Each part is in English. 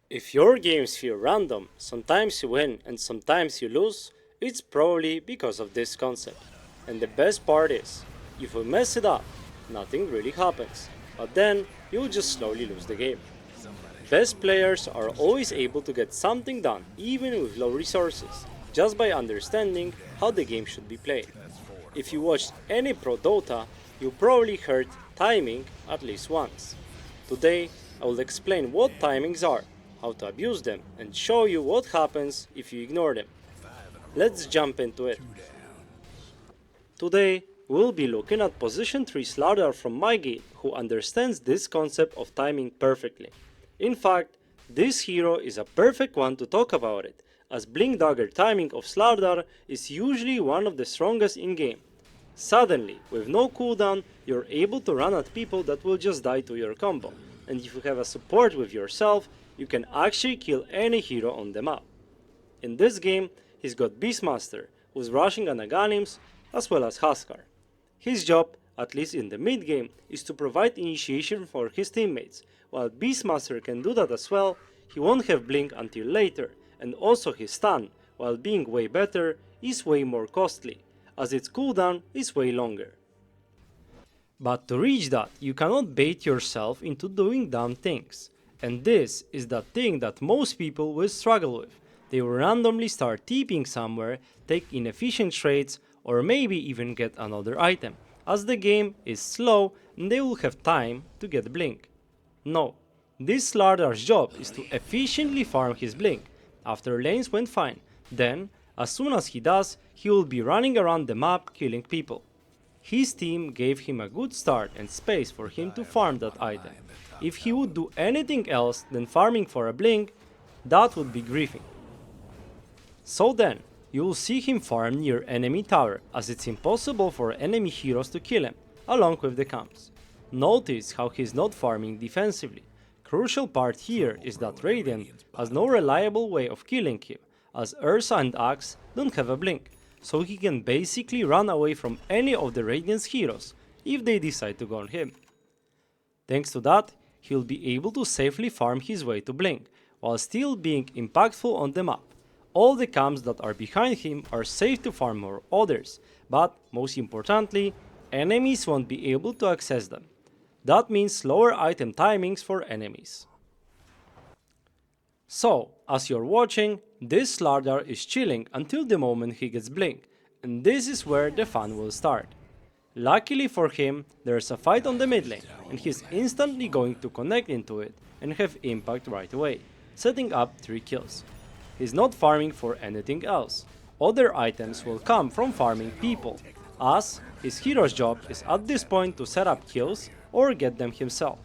If your games feel random, sometimes you win and sometimes you lose, it's probably because of this concept. And the best part is, if you mess it up, nothing really happens, but then you'll just slowly lose the game. Best players are always able to get something done even with low resources, just by understanding how the game should be played. If you watched any pro Dota, you probably heard timing at least once. Today, I will explain what timings are, how to abuse them, and show you what happens if you ignore them. Let's jump into it. Today, we'll be looking at position 3 Slardar from my guild who understands this concept of timing perfectly. In fact, this hero is a perfect one to talk about it, as Blink Dagger timing of Slardar is usually one of the strongest in game. Suddenly, with no cooldown, you're able to run at people that will just die to your combo, and if you have a support with yourself, you can actually kill any hero on the map. In this game, he's got Beastmaster, who's rushing on Aghanims, as well as Huskar. His job, at least in the mid game, is to provide initiation for his teammates. While Beastmaster can do that as well, he won't have Blink until later, and also his stun, while being way better, is way more costly, as its cooldown is way longer. But to reach that, you cannot bait yourself into doing dumb things. And this is the thing that most people will struggle with. They will randomly start TPing somewhere, take inefficient trades, or maybe even get another item, as the game is slow and they will have time to get Blink. No, this Slardar's job is to efficiently farm his Blink. After lanes went fine, then, as soon as he does, he will be running around the map killing people. His team gave him a good start and space for him to farm that item. If he would do anything else than farming for a Blink, that would be griefing. So then, you will see him farm near enemy tower, as it's impossible for enemy heroes to kill him, along with the camps. Notice how he's not farming defensively. Crucial part here is that Radiant has no reliable way of killing him, as Ursa and Axe don't have a Blink, so he can basically run away from any of the Radiant's heroes if they decide to go on him. Thanks to that, he'll be able to safely farm his way to Blink, while still being impactful on the map. All the camps that are behind him are safe to farm more others, but most importantly, enemies won't be able to access them. That means slower item timings for enemies. So, as you're watching, this Slardar is chilling until the moment he gets Blink, and this is where the fun will start. Luckily for him, there's a fight on the mid lane, and he's instantly going to connect into it and have impact right away, setting up 3 kills. He's not farming for anything else. Other items will come from farming people, as his hero's job is at this point to set up kills or get them himself.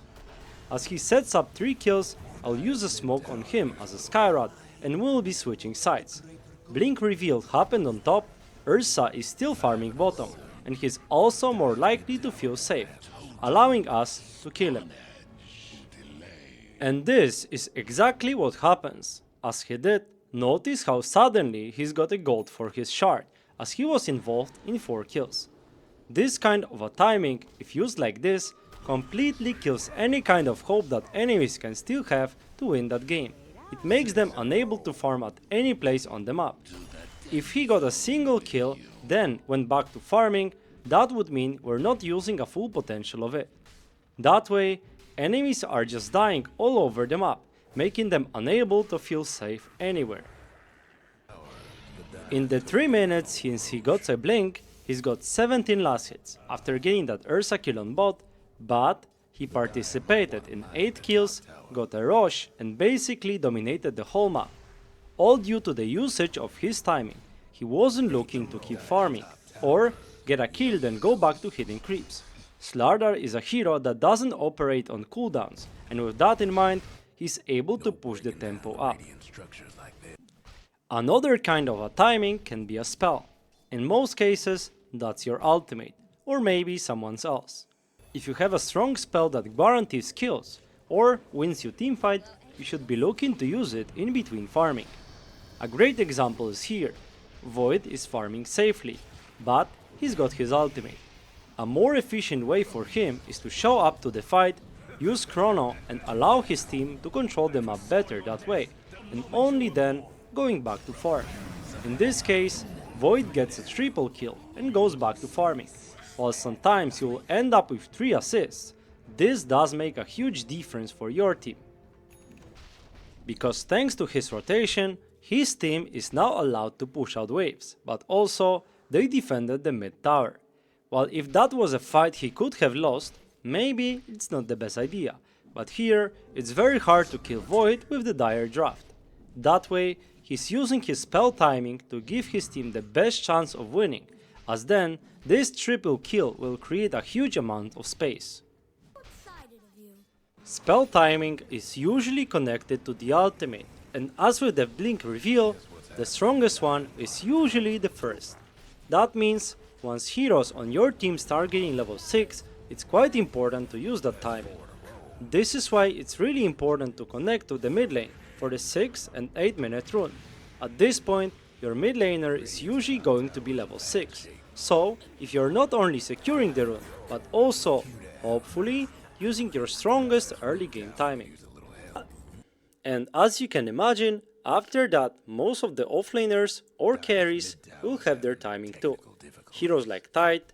As he sets up 3 kills, I'll use a smoke on him as a Skyrod and we'll be switching sides. Blink reveal happened on top, Ursa is still farming bottom, and he's also more likely to feel safe, allowing us to kill him. And this is exactly what happens. As he did, notice how suddenly he's got a gold for his shard, as he was involved in 4 kills. This kind of a timing, if used like this, completely kills any kind of hope that enemies can still have to win that game. It makes them unable to farm at any place on the map. If he got a single kill, then went back to farming, that would mean we're not using a full potential of it. That way, enemies are just dying all over the map, making them unable to feel safe anywhere. In the 3 minutes since he got a Blink, he's got 17 last hits after getting that Ursa kill on bot, but he participated in 8 kills, got a rush and basically dominated the whole map. All due to the usage of his timing. He wasn't looking to keep farming, or get a kill then go back to hitting creeps. Slardar is a hero that doesn't operate on cooldowns, and with that in mind, he's able to push the tempo up. Another kind of a timing can be a spell. In most cases, that's your ultimate, or maybe someone else. If you have a strong spell that guarantees kills, or wins you teamfight, you should be looking to use it in between farming. A great example is here. Void is farming safely, but he's got his ultimate. A more efficient way for him is to show up to the fight, use Chrono and allow his team to control the map better that way, and only then going back to farm. In this case, Void gets a triple kill and goes back to farming, while sometimes you'll end up with 3 assists. This does make a huge difference for your team, because thanks to his rotation, his team is now allowed to push out waves, but also they defended the mid tower. While if that was a fight he could have lost, maybe it's not the best idea, but here it's very hard to kill Void with the dire draft. That way, he's using his spell timing to give his team the best chance of winning, as then this triple kill will create a huge amount of space. Spell timing is usually connected to the ultimate, and as with the blink reveal, the strongest one is usually the first. That means once heroes on your team start getting level 6, it's quite important to use that timing. This is why it's really important to connect to the mid lane for the 6 and 8 minute rune. At this point, your mid laner is usually going to be level 6. So, if you're not only securing the rune, but also, hopefully, using your strongest early game timing. And as you can imagine, after that, most of the offlaners or carries will have their timing too. Heroes like Tide,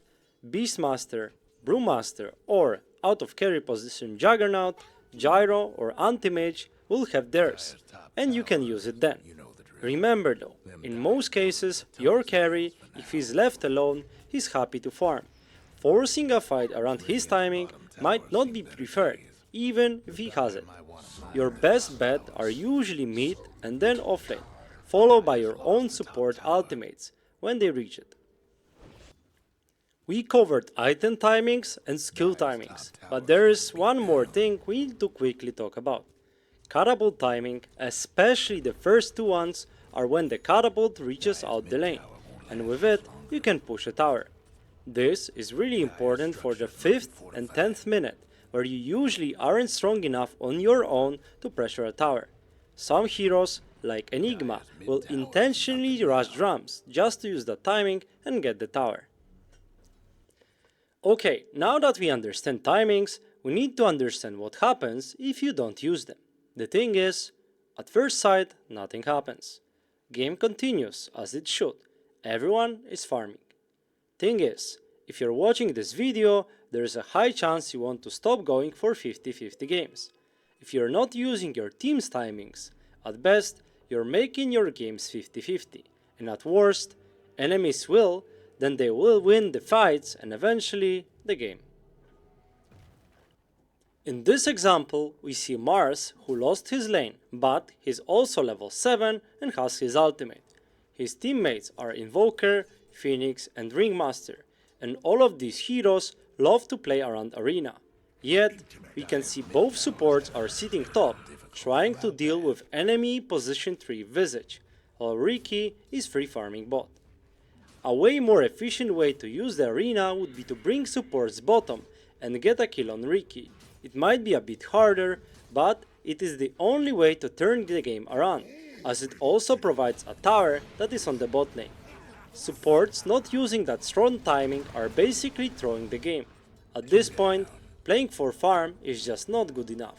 Beastmaster, Brewmaster, or out of carry position Juggernaut, Gyro, or Anti-Mage will have theirs, and you can use it then. Remember though, in most cases, your carry, if he's left alone, he's happy to farm. Forcing a fight around his timing might not be preferred, even if he has it. Your best bet are usually mid and then offlane, followed by your own support ultimates when they reach it. We covered item timings and skill timings, but there is one more thing we need to quickly talk about. Catapult timing, especially the first two ones, are when the catapult reaches out the lane, and with it you can push a tower. This is really important for the 5th and 10th minute, where you usually aren't strong enough on your own to pressure a tower. Some heroes, like Enigma, will intentionally rush drums just to use the timing and get the tower. Okay, now that we understand timings, we need to understand what happens if you don't use them. The thing is, at first sight, nothing happens. Game continues as it should. Everyone is farming. Thing is, if you're watching this video, there is a high chance you want to stop going for 50-50 games. If you're not using your team's timings, at best, you're making your games 50-50, and at worst, enemies will, then they will win the fights and eventually the game. In this example, we see Mars, who lost his lane, but he's also level 7 and has his ultimate. His teammates are Invoker, Phoenix and Ringmaster, and all of these heroes love to play around arena. Yet, we can see both supports are sitting top, trying to deal with enemy position 3 Visage, while Riki is free farming bot. A way more efficient way to use the arena would be to bring supports bottom and get a kill on Riki. It might be a bit harder, but it is the only way to turn the game around, as it also provides a tower that is on the bot lane. Supports not using that strong timing are basically throwing the game. At this point, playing for farm is just not good enough.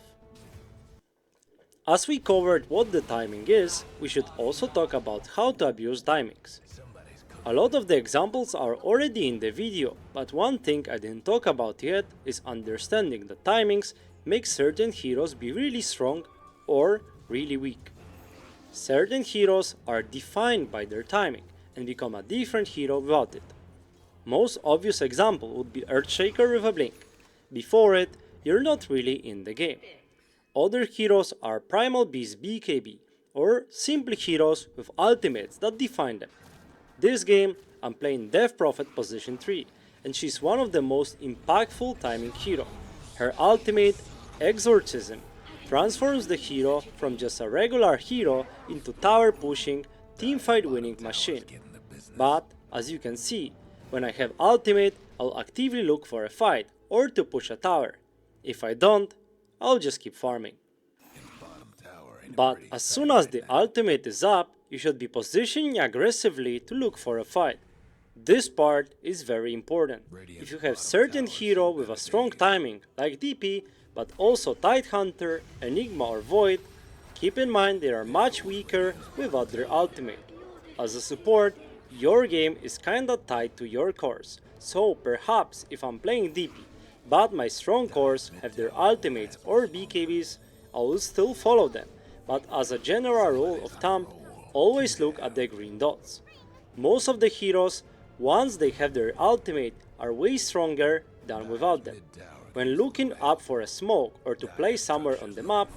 As we covered what the timing is, we should also talk about how to abuse timings. A lot of the examples are already in the video, but one thing I didn't talk about yet is understanding that timings make certain heroes be really strong or really weak. Certain heroes are defined by their timing and become a different hero without it. Most obvious example would be Earthshaker with a blink. Before it, you're not really in the game. Other heroes are Primal Beast BKB, or simply heroes with ultimates that define them. This game, I'm playing Death Prophet position 3, and she's one of the most impactful timing hero. Her ultimate, Exorcism, transforms the hero from just a regular hero into tower pushing, teamfight winning machine. But, as you can see, when I have ultimate, I'll actively look for a fight or to push a tower. If I don't, I'll just keep farming. But as soon as the ultimate is up, you should be positioning aggressively to look for a fight. This part is very important. If you have certain hero with a strong timing, like DP, but also Tidehunter, Enigma or Void, keep in mind they are much weaker without their ultimate. As a support, your game is kinda tied to your cores, so perhaps if I'm playing DP, but my strong cores have their ultimates or BKBs, I will still follow them, but as a general rule of thumb, always look at the green dots. Most of the heroes, once they have their ultimate, are way stronger than without them. When looking up for a smoke or to play somewhere on the map,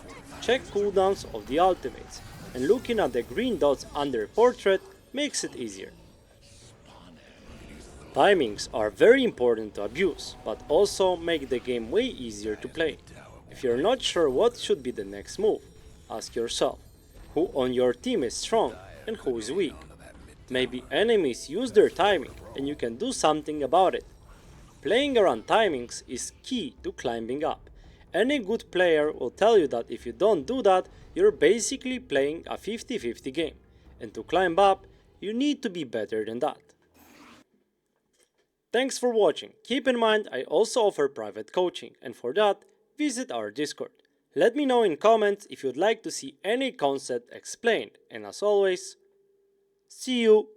check cooldowns of the ultimates, and looking at the green dots under portrait makes it easier. Timings are very important to abuse, but also make the game way easier to play. If you're not sure what should be the next move, ask yourself, who on your team is strong and who is weak? Maybe enemies use their timing and you can do something about it. Playing around timings is key to climbing up. Any good player will tell you that if you don't do that, you're basically playing a 50-50 game. And to climb up, you need to be better than that. Thanks for watching. Keep in mind I also offer private coaching, and for that, visit our Discord. Let me know in comments if you'd like to see any concept explained, and as always, see you